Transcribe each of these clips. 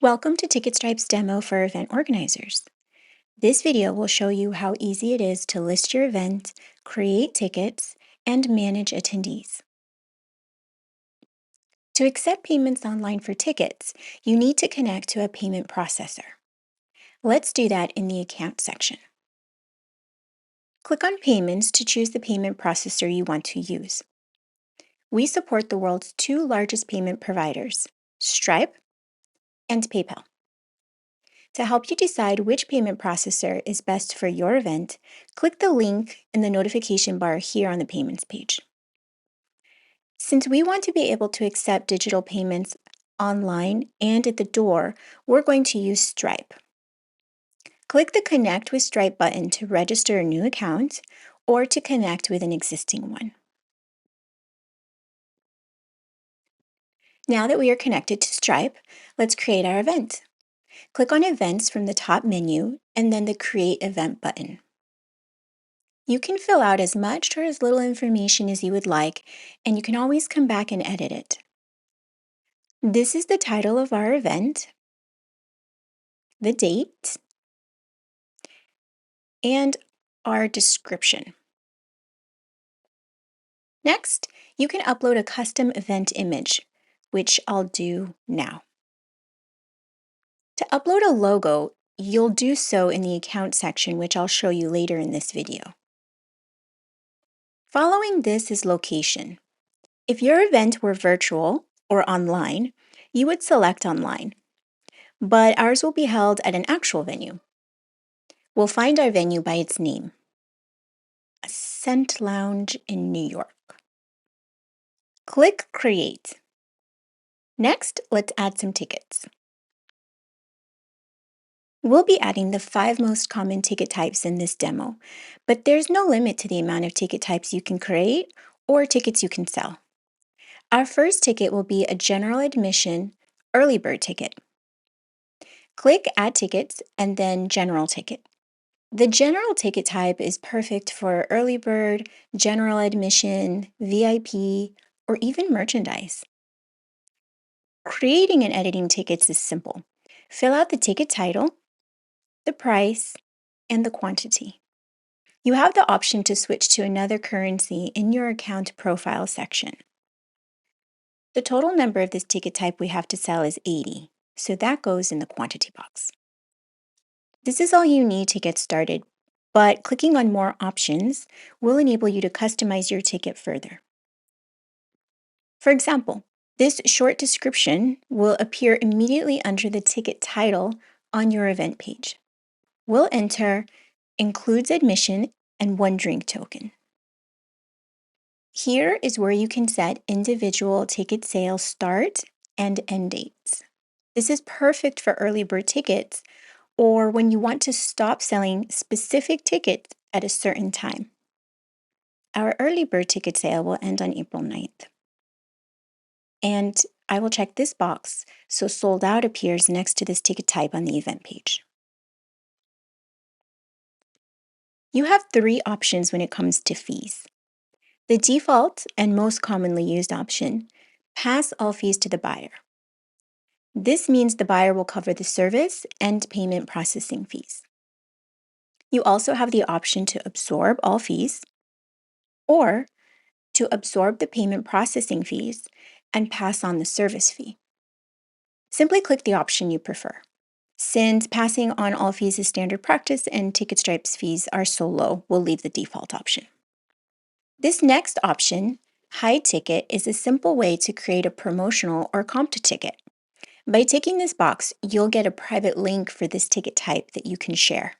Welcome to TicketStripe's demo for event organizers. This video will show you how easy it is to list your event, create tickets, and manage attendees. To accept payments online for tickets, you need to connect to a payment processor. Let's do that in the Account section. Click on Payments to choose the payment processor you want to use. We support the world's two largest payment providers, Stripe and PayPal. To help you decide which payment processor is best for your event, click the link in the notification bar here on the Payments page. Since we want to be able to accept digital payments online and at the door, we're going to use Stripe. Click the Connect with Stripe button to register a new account or to connect with an existing one. Now that we are connected to Stripe, let's create our event. Click on Events from the top menu and then the Create Event button. You can fill out as much or as little information as you would like, and you can always come back and edit it. This is the title of our event, the date, and our description. Next, you can upload a custom event image, which I'll do now. To upload a logo, you'll do so in the Account section, which I'll show you later in this video. Following this is location. If your event were virtual or online, you would select online, but ours will be held at an actual venue. We'll find our venue by its name, Ascent Lounge in New York. Click Create. Next, let's add some tickets. We'll be adding the 5 most common ticket types in this demo, but there's no limit to the amount of ticket types you can create or tickets you can sell. Our first ticket will be a general admission early bird ticket. Click Add Tickets and then General Ticket. The general ticket type is perfect for early bird, general admission, VIP, or even merchandise. Creating and editing tickets is simple. Fill out the ticket title, the price, and the quantity. You have the option to switch to another currency in your account profile section. The total number of this ticket type we have to sell is 80, so that goes in the quantity box. This is all you need to get started, but clicking on More Options will enable you to customize your ticket further. For example, this short description will appear immediately under the ticket title on your event page. We'll enter includes admission and 1 drink token. Here is where you can set individual ticket sales start and end dates. This is perfect for early bird tickets or when you want to stop selling specific tickets at a certain time. Our early bird ticket sale will end on April 9th. And I will check this box so sold out appears next to this ticket type on the event page. You have 3 options when it comes to fees. The default and most commonly used option, pass all fees to the buyer. This means the buyer will cover the service and payment processing fees. You also have the option to absorb all fees or to absorb the payment processing fees and pass on the service fee. Simply click the option you prefer. Since passing on all fees is standard practice and TicketStripe's fees are so low, we'll leave the default option. This next option, Hide Ticket, is a simple way to create a promotional or comp to ticket. By ticking this box, you'll get a private link for this ticket type that you can share.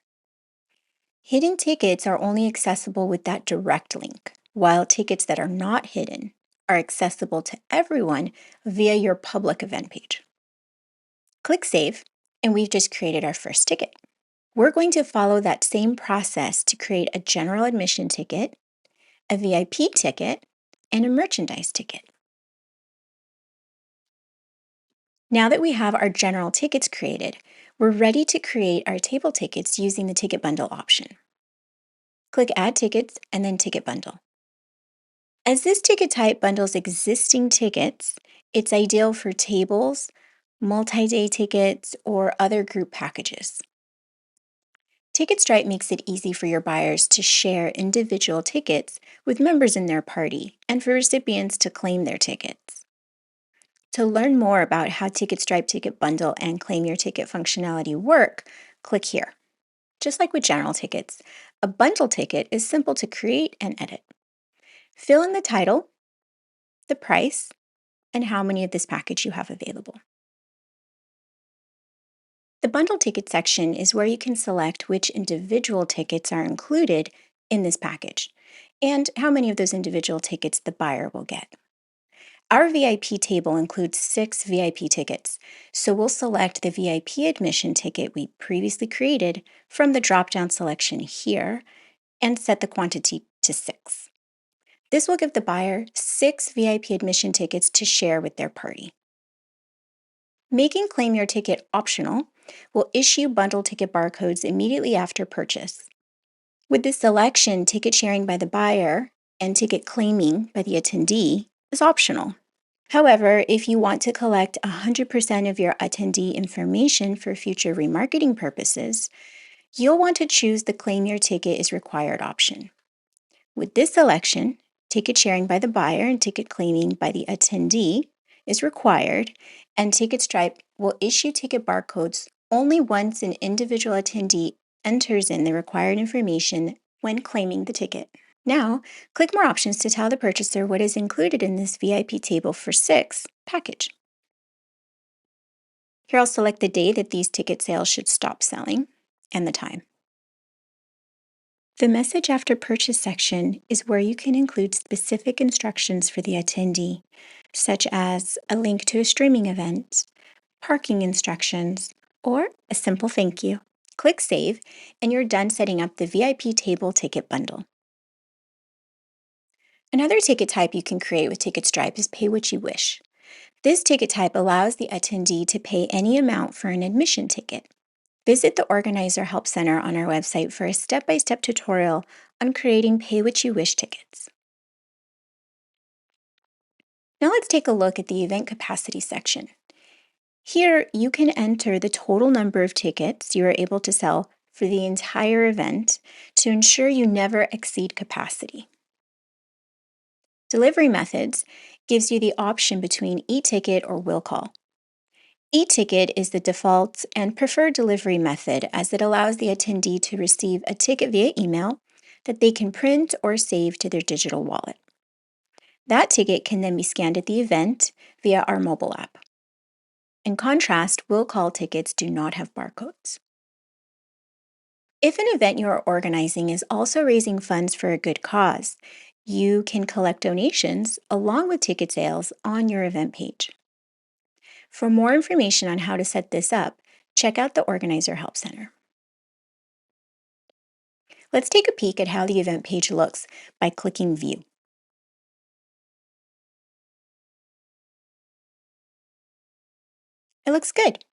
Hidden tickets are only accessible with that direct link, while tickets that are not hidden are accessible to everyone via your public event page. Click Save, and we've just created our first ticket. We're going to follow that same process to create a general admission ticket, a VIP ticket, and a merchandise ticket. Now that we have our general tickets created, we're ready to create our table tickets using the Ticket Bundle option. Click Add Tickets and then Ticket Bundle. As this ticket type bundles existing tickets, it's ideal for tables, multi-day tickets, or other group packages. TicketStripe makes it easy for your buyers to share individual tickets with members in their party and for recipients to claim their tickets. To learn more about how TicketStripe Ticket Bundle and Claim Your Ticket functionality work, click here. Just like with general tickets, a bundle ticket is simple to create and edit. Fill in the title, the price, and how many of this package you have available. The bundle ticket section is where you can select which individual tickets are included in this package and how many of those individual tickets the buyer will get. Our VIP table includes 6 VIP tickets, so we'll select the VIP admission ticket we previously created from the drop-down selection here and set the quantity to 6. This will give the buyer 6 VIP admission tickets to share with their party. Making Claim Your Ticket optional will issue bundle ticket barcodes immediately after purchase. With this selection, ticket sharing by the buyer and ticket claiming by the attendee is optional. However, if you want to collect 100% of your attendee information for future remarketing purposes, you'll want to choose the Claim Your Ticket is Required option. With this selection, ticket sharing by the buyer and ticket claiming by the attendee is required, and TicketStripe will issue ticket barcodes only once an individual attendee enters in the required information when claiming the ticket. Now, click More Options to tell the purchaser what is included in this VIP table for 6 package. Here I'll select the day that these ticket sales should stop selling and the time. The Message After Purchase section is where you can include specific instructions for the attendee, such as a link to a streaming event, parking instructions, or a simple thank you. Click Save, and you're done setting up the VIP table ticket bundle. Another ticket type you can create with TicketStripe is Pay What You Wish. This ticket type allows the attendee to pay any amount for an admission ticket. Visit the Organizer Help Center on our website for a step-by-step tutorial on creating Pay What You Wish tickets. Now let's take a look at the event capacity section. Here, you can enter the total number of tickets you are able to sell for the entire event to ensure you never exceed capacity. Delivery Methods gives you the option between e-ticket or will call. E-ticket is the default and preferred delivery method as it allows the attendee to receive a ticket via email that they can print or save to their digital wallet. That ticket can then be scanned at the event via our mobile app. In contrast, will call tickets do not have barcodes. If an event you are organizing is also raising funds for a good cause, you can collect donations along with ticket sales on your event page. For more information on how to set this up, check out the Organizer Help Center. Let's take a peek at how the event page looks by clicking View. It looks good.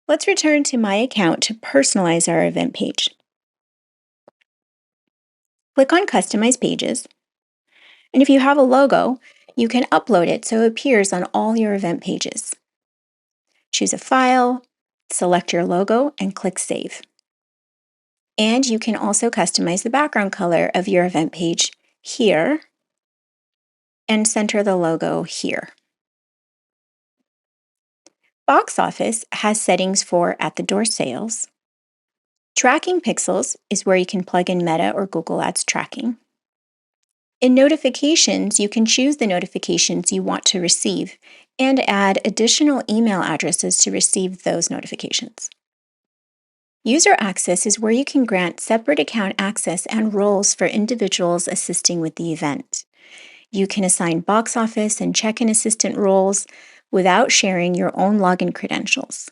Let's return to My Account to personalize our event page. Click on Customize Pages, and if you have a logo, you can upload it so it appears on all your event pages. Choose a file, select your logo, and click Save. And you can also customize the background color of your event page here and center the logo here. Box Office has settings for at-the-door sales. Tracking Pixels is where you can plug in Meta or Google Ads tracking. In notifications, you can choose the notifications you want to receive and add additional email addresses to receive those notifications. User access is where you can grant separate account access and roles for individuals assisting with the event. You can assign box office and check-in assistant roles without sharing your own login credentials.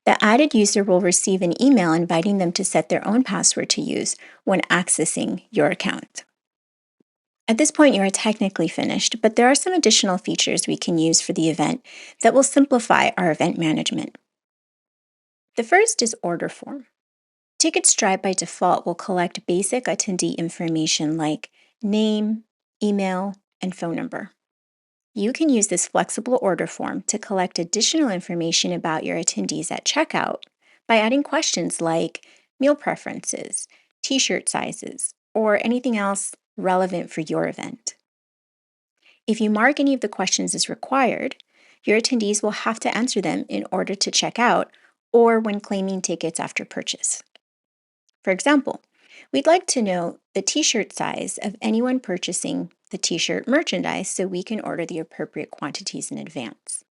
The added user will receive an email inviting them to set their own password to use when accessing your account. At this point, you are technically finished, but there are some additional features we can use for the event that will simplify our event management. The first is Order Form. TicketStripe by default will collect basic attendee information like name, email, and phone number. You can use this flexible order form to collect additional information about your attendees at checkout by adding questions like meal preferences, t shirt sizes, or anything else relevant for your event. If you mark any of the questions as required, your attendees will have to answer them in order to check out or when claiming tickets after purchase. For example, we'd like to know the t shirt size of anyone purchasing the t shirt merchandise so we can order the appropriate quantities in advance.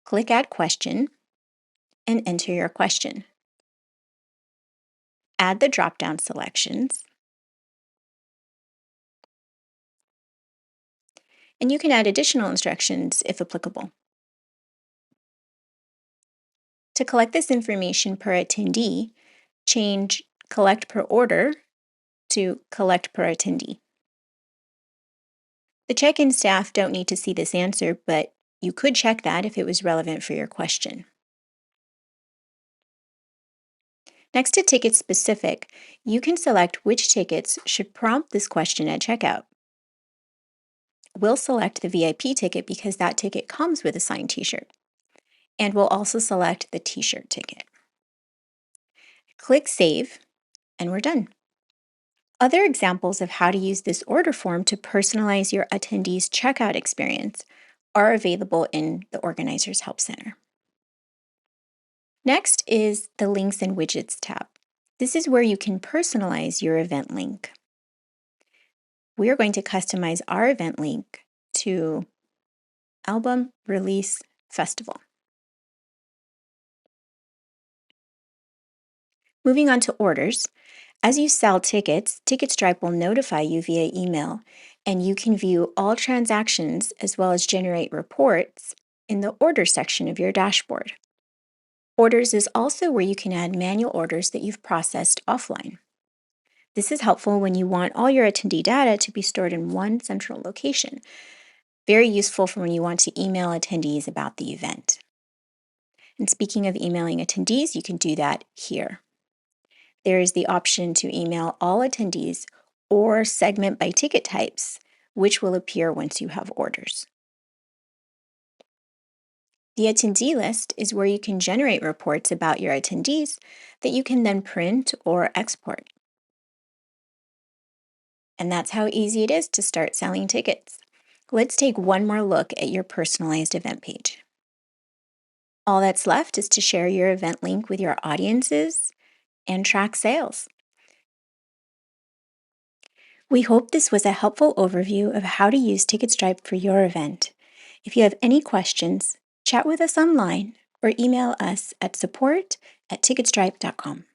Click Add Question and enter your question. Add the drop down selections, and you can add additional instructions if applicable. To collect this information per attendee, change Collect per Order to Collect per Attendee. The check-in staff don't need to see this answer, but you could check that if it was relevant for your question. Next to Ticket Specific, you can select which tickets should prompt this question at checkout. We'll select the VIP ticket because that ticket comes with a signed t-shirt. And we'll also select the t-shirt ticket. Click Save, and we're done. Other examples of how to use this order form to personalize your attendees' checkout experience are available in the Organizers Help Center. Next is the Links and Widgets tab. This is where you can personalize your event link. We are going to customize our event link to Album Release Festival. Moving on to orders, as you sell tickets, Ticketstripe will notify you via email, and you can view all transactions as well as generate reports in the Orders section of your dashboard. Orders is also where you can add manual orders that you've processed offline. This is helpful when you want all your attendee data to be stored in one central location. Very useful for when you want to email attendees about the event. And speaking of emailing attendees, you can do that here. There is the option to email all attendees or segment by ticket types, which will appear once you have orders. The attendee list is where you can generate reports about your attendees that you can then print or export. And that's how easy it is to start selling tickets. Let's take one more look at your personalized event page. All that's left is to share your event link with your audiences and track sales. We hope this was a helpful overview of how to use Ticketstripe for your event. If you have any questions, chat with us online or email us at support@ticketstripe.com.